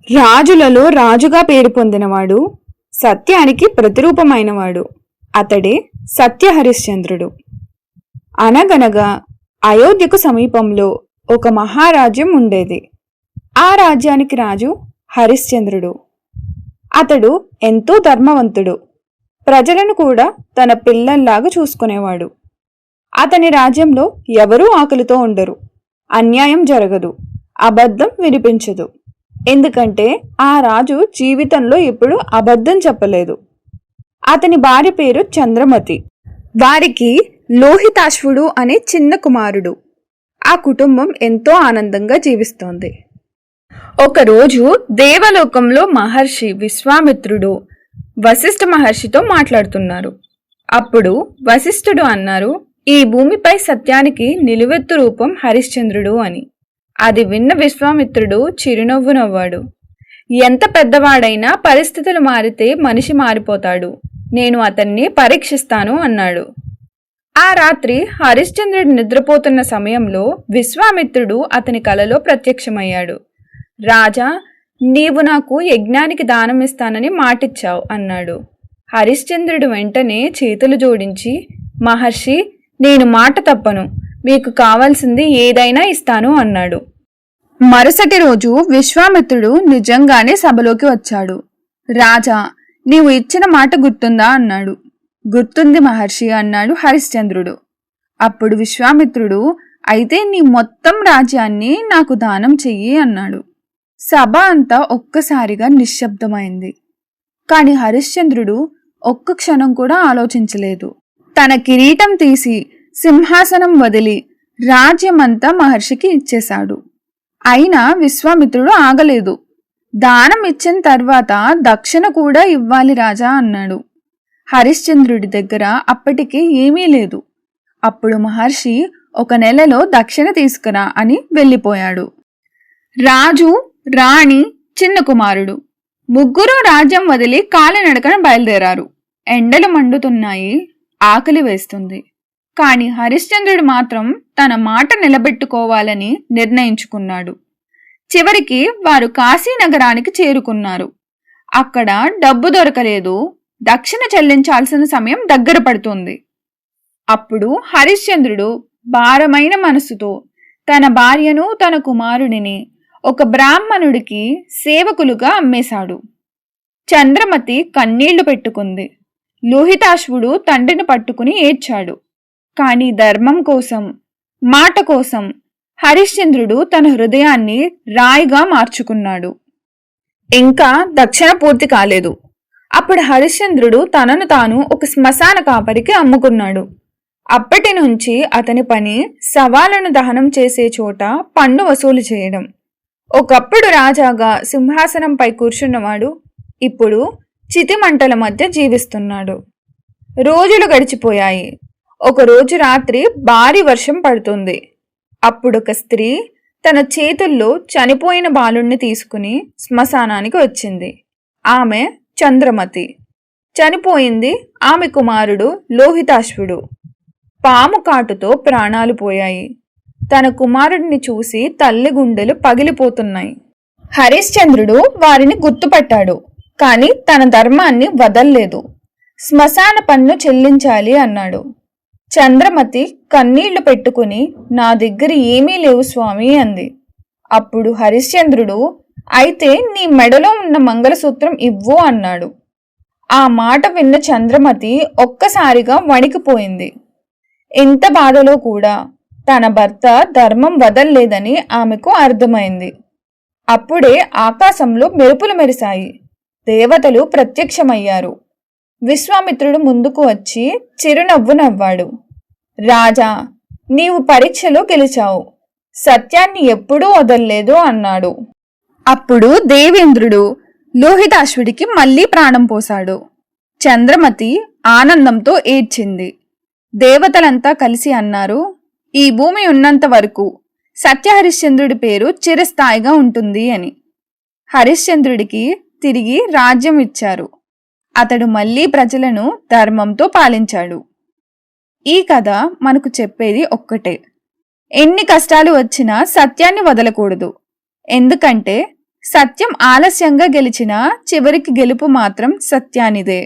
రాజులలో రాజుగా పేరు పొందినవాడు, సత్యానికి ప్రతిరూపమైనవాడు. అతడే సత్య హరిశ్చంద్రుడు. అనగనగా అయోధ్యకు సమీపంలో ఒక మహారాజ్యం ఉండేది. ఆ రాజ్యానికి రాజు హరిశ్చంద్రుడు. అతడు ఎంతో ధర్మవంతుడు. ప్రజలను కూడా తన పిల్లల్లాగా చూసుకునేవాడు. అతని రాజ్యంలో ఎవరూ ఆకలితో ఉండరు, అన్యాయం జరగదు, అబద్ధం వినిపించదు. ఎందుకంటే ఆ రాజు జీవితంలో ఎప్పుడు అబద్ధం చెప్పలేదు. అతని భార్య పేరు చంద్రమతి. వారికి లోహితాశ్వుడు అనే చిన్న కుమారుడు. ఆ కుటుంబం ఎంతో ఆనందంగా జీవిస్తోంది. ఒకరోజు దేవలోకంలో మహర్షి విశ్వామిత్రుడు వశిష్ఠ మహర్షితో మాట్లాడుతున్నారు. అప్పుడు వశిష్ఠుడు అన్నారు, ఈ భూమిపై సత్యానికి నిలువెత్తు రూపం హరిశ్చంద్రుడు అని. అది విన్న విశ్వామిత్రుడు చిరునవ్వు నవ్వాడు. ఎంత పెద్దవాడైనా పరిస్థితులు మారితే మనిషి మారిపోతాడు. నేను అతన్ని పరీక్షిస్తాను అన్నాడు. ఆ రాత్రి హరిశ్చంద్రుడు నిద్రపోతున్న సమయంలో విశ్వామిత్రుడు అతని కలలో ప్రత్యక్షమయ్యాడు. రాజా, నీవు నాకు యజ్ఞానికి దానం ఇస్తానని మాటిచ్చావు అన్నాడు. హరిశ్చంద్రుడు వెంటనే చేతులు జోడించి, మహర్షి, నేను మాట తప్పను, మీకు కావాల్సింది ఏదైనా ఇస్తాను అన్నాడు. మరుసటి రోజు విశ్వామిత్రుడు నిజంగానే సభలోకి వచ్చాడు. రాజా, నీవు ఇచ్చిన మాట గుర్తుందా అన్నాడు. గుర్తుంది మహర్షి అన్నాడు హరిశ్చంద్రుడు. అప్పుడు విశ్వామిత్రుడు, అయితే నీ మొత్తం రాజ్యాన్ని నాకు దానం చెయ్యి అన్నాడు. సభ అంతా ఒక్కసారిగా నిశ్శబ్దమైంది. కాని హరిశ్చంద్రుడు ఒక్క క్షణం కూడా ఆలోచించలేదు. తన కిరీటం తీసి సింహాసనం వదిలి రాజ్యమంతా మహర్షికి ఇచ్చేశాడు. అయినా విశ్వామిత్రుడు ఆగలేదు. దానం ఇచ్చిన తర్వాత దక్షిణ కూడా ఇవ్వాలి రాజా అన్నాడు. హరిశ్చంద్రుడి దగ్గర అప్పటికి ఏమీ లేదు. అప్పుడు మహర్షి, ఒక నెలలో దక్షిణ తీసుకురా అని వెళ్ళిపోయాడు. రాజు, రాణి, చిన్న కుమారుడు ముగ్గురు రాజ్యం వదిలి కాలినడకన బయలుదేరారు. ఎండలు మండుతున్నాయి, ఆకలి వేస్తుంది. కాని హరిశ్చంద్రుడు మాత్రం తన మాట నిలబెట్టుకోవాలని నిర్ణయించుకున్నాడు. చివరికి వారు కాశీ నగరానికి చేరుకున్నారు. అక్కడ డబ్బు దొరకలేదు. దక్షిణ చెల్లించాల్సిన సమయం దగ్గర పడుతుంది. అప్పుడు హరిశ్చంద్రుడు భారమైన మనసుతో తన భార్యను, తన కుమారుడిని ఒక బ్రాహ్మణుడికి సేవకులుగా అమ్మేశాడు. చంద్రమతి కన్నీళ్లు పెట్టుకుంది. లోహితాశ్వుడు తండ్రిని పట్టుకుని ఏడ్చాడు. కాని ధర్మం కోసం, మాట కోసం హరిశ్చంద్రుడు తన హృదయాన్ని రాయిగా మార్చుకున్నాడు. ఇంకా దక్షిణ పూర్తి కాలేదు. అప్పుడు హరిశ్చంద్రుడు తనను తాను ఒక శ్మశాన కాపరికి అమ్ముకున్నాడు. అప్పటి నుంచి అతని పని శవాలను దహనం చేసే చోట పన్ను వసూలు చేయడం. ఒకప్పుడు రాజాగా సింహాసనంపై కూర్చున్నవాడు ఇప్పుడు చితిమంటల మధ్య జీవిస్తున్నాడు. రోజులు గడిచిపోయాయి. ఒకరోజు రాత్రి భారీ వర్షం పడుతుంది. అప్పుడొక స్త్రీ తన చేతుల్లో చనిపోయిన బాలుణ్ణి తీసుకుని శ్మశానానికి వచ్చింది. ఆమె చంద్రమతి. చనిపోయింది ఆమె కుమారుడు లోహితాశ్వుడు. పాము కాటుతో ప్రాణాలు పోయాయి. తన కుమారుడిని చూసి తల్లి గుండెలు పగిలిపోతున్నాయి. హరిశ్చంద్రుడు వారిని గుర్తుపట్టాడు. కాని తన ధర్మాన్ని వదల్లేదు. శ్మశాన పన్ను చెల్లించాలి అన్నాడు. చంద్రమతి కన్నీళ్లు పెట్టుకుని, నా దగ్గర ఏమీ లేవు స్వామి అంది. అప్పుడు హరిశ్చంద్రుడు, అయితే నీ మెడలో ఉన్న మంగళసూత్రం ఇవ్వు అన్నాడు. ఆ మాట విన్న చంద్రమతి ఒక్కసారిగా వణికిపోయింది. ఎంత బాధలో కూడా తన భర్త ధర్మం వదల్లేదని ఆమెకు అర్థమైంది. అప్పుడే ఆకాశంలో మెరుపులు మెరిశాయి. దేవతలు ప్రత్యక్షమయ్యారు. విశ్వామిత్రుడు ముందుకు వచ్చి చిరునవ్వు నవ్వాడు. రాజా, నీవు పరీక్షలో గెలిచావు. సత్యాన్ని ఎప్పుడూ వదల్లేదు అన్నాడు. అప్పుడు దేవేంద్రుడు లోహితాశ్వుడికి మళ్లీ ప్రాణం పోశాడు. చంద్రమతి ఆనందంతో ఏడ్చింది. దేవతలంతా కలిసి అన్నారు, ఈ భూమి ఉన్నంత వరకు సత్యహరిశ్చంద్రుడి పేరు చిరస్థాయిగా ఉంటుంది అని. హరిశ్చంద్రుడికి తిరిగి రాజ్యం ఇచ్చారు. అతడు మళ్లీ ప్రజలను ధర్మంతో పాలించాడు. ఈ కథ మనకు చెప్పేది ఒక్కటే, ఎన్ని కష్టాలు వచ్చినా సత్యాన్ని వదలకూడదు. ఎందుకంటే సత్యం ఆలస్యంగా గెలిచినా చివరికి గెలుపు మాత్రం సత్యానిదే.